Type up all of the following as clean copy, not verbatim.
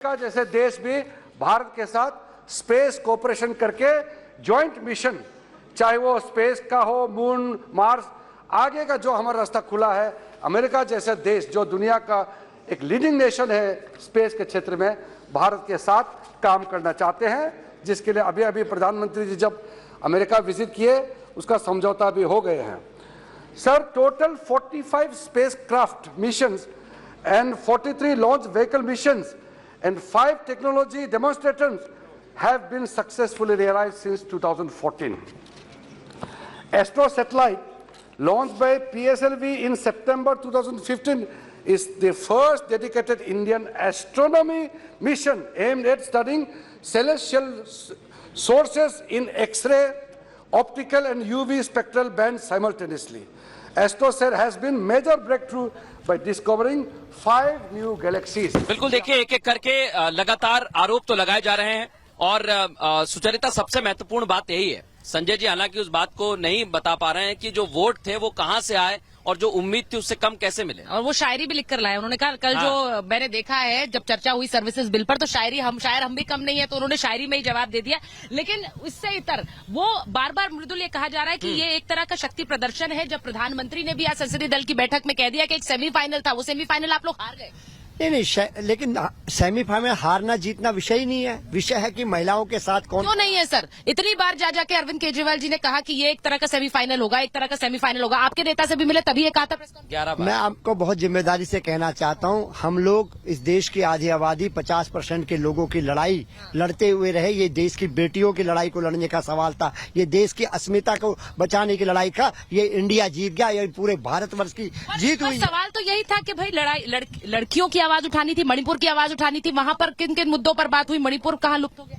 का जैसे देश भी भारत के साथ स्पेस कोऑपरेशन करके जॉइंट मिशन, चाहे वो स्पेस का हो, मून, मार्स, आगे का जो हमारा रास्ता खुला है। अमेरिका जैसे देश जो दुनिया का एक लीडिंग नेशन है स्पेस के क्षेत्र में, भारत के साथ काम करना चाहते हैं, जिसके लिए अभी अभी प्रधानमंत्री जी जब अमेरिका विजिट किए उसका समझौता भी हो गए हैं। Sir, total 45 space craft missions and 43 launch vehicle missions and 5 technology demonstrations have been successfully realized since 2014. Astro satellite launched by PSLV in September 2015 is the first dedicated Indian astronomy mission aimed at studying celestial sources in X-ray, optical and UV spectral bands simultaneously. AstroSat has been major breakthrough by discovering 5 new galaxies. बिल्कुल, देखिए एक एक करके लगातार आरोप तो लगाए जा रहे हैं और सुचरिता, सबसे महत्वपूर्ण बात यही है, संजय जी हालांकि उस बात को नहीं बता पा रहे हैं कि जो वोट थे वो कहां से आए और जो उम्मीद थी उससे कम कैसे मिले। और वो शायरी भी लिख कर लाए। उन्होंने कहा कल जो मैंने देखा है जब चर्चा हुई सर्विसेज बिल पर, तो शायर हम भी कम नहीं है, तो उन्होंने शायरी में ही जवाब दे दिया। लेकिन इससे इतर वो बार बार मृदुल ये कहा जा रहा है कि ये एक तरह का शक्ति प्रदर्शन है, जब प्रधानमंत्री ने भी आज संसदीय दल की बैठक में कह दिया कि एक सेमीफाइनल था, वो सेमीफाइनल आप लोग हार गए। नहीं, लेकिन सेमीफाइनल हारना जीतना विषय ही नहीं है। विषय है कि महिलाओं के साथ कौन क्यों नहीं है सर? इतनी बार जा जाके अरविंद केजरीवाल जी ने कहा कि ये एक तरह का सेमीफाइनल होगा, एक तरह का सेमीफाइनल होगा। आपके नेता से भी मिले तभी ये कहा था प्रेस कॉन्फ्रेंस। 11 बार। मैं आपको बहुत जिम्मेदारी से कहना चाहता हूं, हम लोग इस देश की आधी आबादी 50% के लोगों की लड़ाई लड़ते हुए रहे। ये देश की बेटियों की लड़ाई को लड़ने का सवाल था, ये देश की अस्मिता को बचाने की लड़ाई था। ये इंडिया जीत गया, ये पूरे भारतवर्ष की जीत हुई। सवाल तो यही था कि भाई लड़कियों की आवाज उठानी थी, मणिपुर की आवाज उठानी थी। वहां पर किन किन मुद्दों पर बात हुई? मणिपुर कहाँ लुप्त हो गया?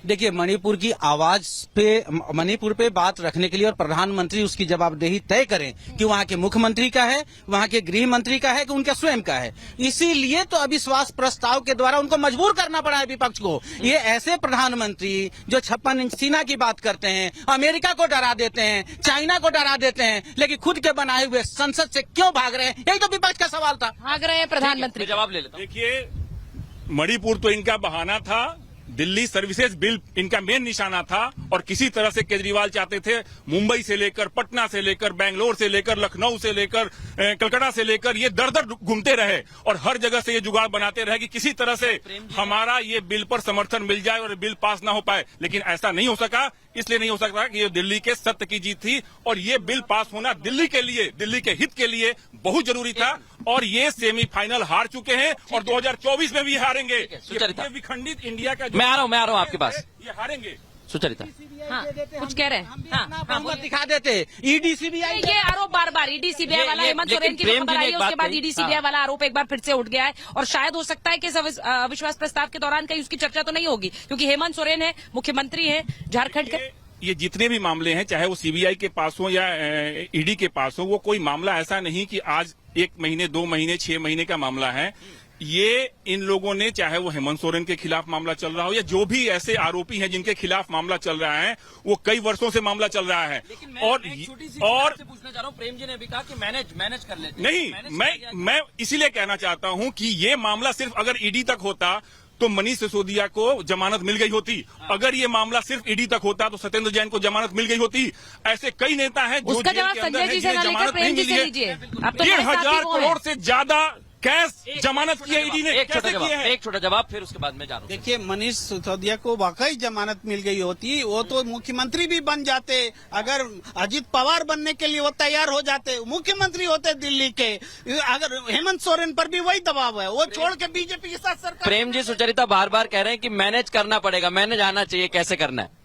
देखिए, मणिपुर की आवाज पे, मणिपुर पे बात रखने के लिए और प्रधानमंत्री उसकी जवाबदेही तय करें कि वहां के मुख्यमंत्री का है, वहां के गृह मंत्री का है कि उनका स्वयं का है। इसीलिए तो अविश्वास प्रस्ताव के द्वारा उनको मजबूर करना पड़ा है विपक्ष को। ये ऐसे प्रधानमंत्री जो 56 इंच सीना की बात करते हैं, अमेरिका को डरा देते हैं, चाइना को डरा देते हैं, लेकिन खुद के बनाए हुए संसद से क्यों भाग रहे हैं? यही तो विपक्ष का सवाल था। भाग रहे हैं प्रधानमंत्री। जवाब ले लेता हूं। देखिए, मणिपुर तो इनका बहाना था, दिल्ली सर्विसेज बिल इनका मेन निशाना था, और किसी तरह से केजरीवाल चाहते थे मुंबई से लेकर, पटना से लेकर, बेंगलोर से लेकर, लखनऊ से लेकर, कलकत्ता से लेकर ये दर दर घूमते रहे और हर जगह से ये जुगाड़ बनाते रहे कि किसी तरह से हमारा ये बिल पर समर्थन मिल जाए और बिल पास ना हो पाए। लेकिन ऐसा नहीं हो सका। इसलिए नहीं हो सकता कि ये दिल्ली के सत्य की जीत थी, और ये बिल पास होना दिल्ली के लिए, दिल्ली के हित के लिए बहुत जरूरी था। और ये सेमीफाइनल हार चुके हैं और 2024 में भी हारेंगे। ये विखंडित इंडिया का मैं आ रहा हूं आपके पास। ये हारेंगे। सुचरिता, हाँ, कुछ कह रहे हैं? दिखा देते ईडी सीबीआई ये आरोप बार ईडी सीबीआई वाला, हेमंत सोरेन की खबर आई है, उसके बाद ईडी सीबीआई वाला आरोप एक बार फिर से उठ गया है। और शायद हो सकता है कि अविश्वास प्रस्ताव के दौरान कहीं उसकी चर्चा तो नहीं होगी, क्योंकि हेमंत सोरेन है, मुख्यमंत्री है झारखंड के। ये जितने भी मामले हैं, चाहे वो सीबीआई के पास हो या ईडी के पास हो, वो कोई मामला ऐसा नहीं कि आज 1 महीने, 2 महीने, 6 महीने का मामला है। ये इन लोगों ने, चाहे वो हेमंत सोरेन के खिलाफ मामला चल रहा हो या जो भी ऐसे आरोपी हैं जिनके खिलाफ मामला चल रहा है, वो कई वर्षों से मामला चल रहा है। और पूछना चाह रहा हूं, प्रेम जी ने भी कहा कि मैनेज कर लेते। नहीं, मैं इसीलिए कहना चाहता हूं कि ये मामला सिर्फ अगर ईडी तक होता तो मनीष सिसोदिया को जमानत मिल गई होती। अगर ये मामला सिर्फ ईडी तक होता तो सत्येंद्र जैन को जमानत मिल गई होती। ऐसे कई नेता हैं जो जेल के अंदर हैं जिन्हें जमानत नहीं मिली है। 1,000 करोड़ से ज्यादा कैश जमानत की ईडी ने कैसे किए हैं? एक छोटा जवाब, फिर उसके बाद में जा रहा हूं। देखिए, मनीष सिसोदिया को वाकई जमानत मिल गई होती, वो तो मुख्यमंत्री भी बन जाते। अगर अजित पवार बनने के लिए वो तैयार हो जाते, मुख्यमंत्री होते दिल्ली के। अगर हेमंत सोरेन पर भी वही दबाव है, वो छोड़ के बीजेपी के साथ सरकार। प्रेम जी, सुचरिता बार बार कह रहे हैं कि मैनेज करना पड़ेगा, मैनेज आना चाहिए, कैसे करना है?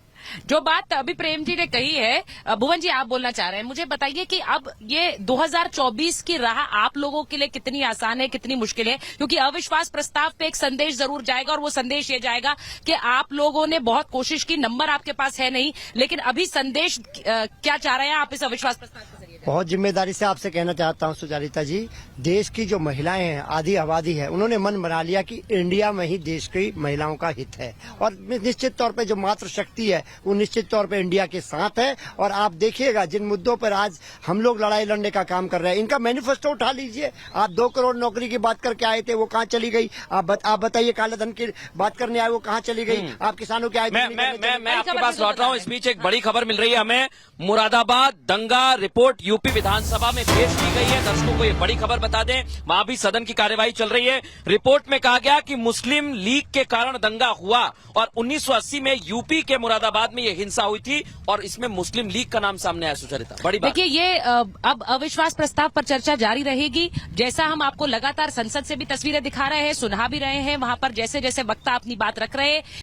जो बात अभी प्रेम जी ने कही है, भुवन जी आप बोलना चाह रहे हैं, मुझे बताइए कि अब ये 2024 की राह आप लोगों के लिए कितनी आसान है, कितनी मुश्किल है? क्योंकि अविश्वास प्रस्ताव पे एक संदेश जरूर जाएगा, और वो संदेश ये जाएगा कि आप लोगों ने बहुत कोशिश की, नंबर आपके पास है नहीं, लेकिन अभी संदेश क्या चाह रहे हैं आप इस अविश्वास प्रस्ताव के जरिए? बहुत जिम्मेदारी से आपसे कहना चाहता हूं सुचारिता जी, देश की जो महिलाएं हैं, आधी आबादी है, उन्होंने मन बना लिया कि इंडिया में ही देश की महिलाओं का हित है और निश्चित तौर पे जो मातृ शक्ति है वो निश्चित तौर पे इंडिया के साथ है। और आप देखिएगा जिन मुद्दों पर आज हम लोग लड़ाई लड़ने का काम कर रहे हैं, इनका मैनिफेस्टो उठा लीजिए। आप 2 करोड़ नौकरी की बात करके आए थे, वो कहाँ चली गई? आप बताइए, काले धन की बात करने आए, वो कहाँ चली गई? आप किसानों के आए मैं आपके पास लौट रहा हूं। इस बीच एक बड़ी खबर मिल रही है हमें, मुरादाबाद दंगा रिपोर्ट यूपी विधानसभा में पेश की गई है। दर्शकों को ये बड़ी खबर बता दें, वहां भी सदन की कार्यवाही चल रही है। रिपोर्ट में कहा गया कि मुस्लिम लीग के कारण दंगा हुआ और 1980 में यूपी के मुरादाबाद में ये हिंसा हुई थी और इसमें मुस्लिम लीग का नाम सामने आया। सुचरिता, बड़ी बात। देखिए, ये अब अविश्वास प्रस्ताव पर चर्चा जारी रहेगी। जैसा हम आपको लगातार संसद से भी तस्वीरें दिखा रहे हैं, सुना भी रहे हैं, वहां पर जैसे जैसे वक्ता अपनी बात रख रहे हैं,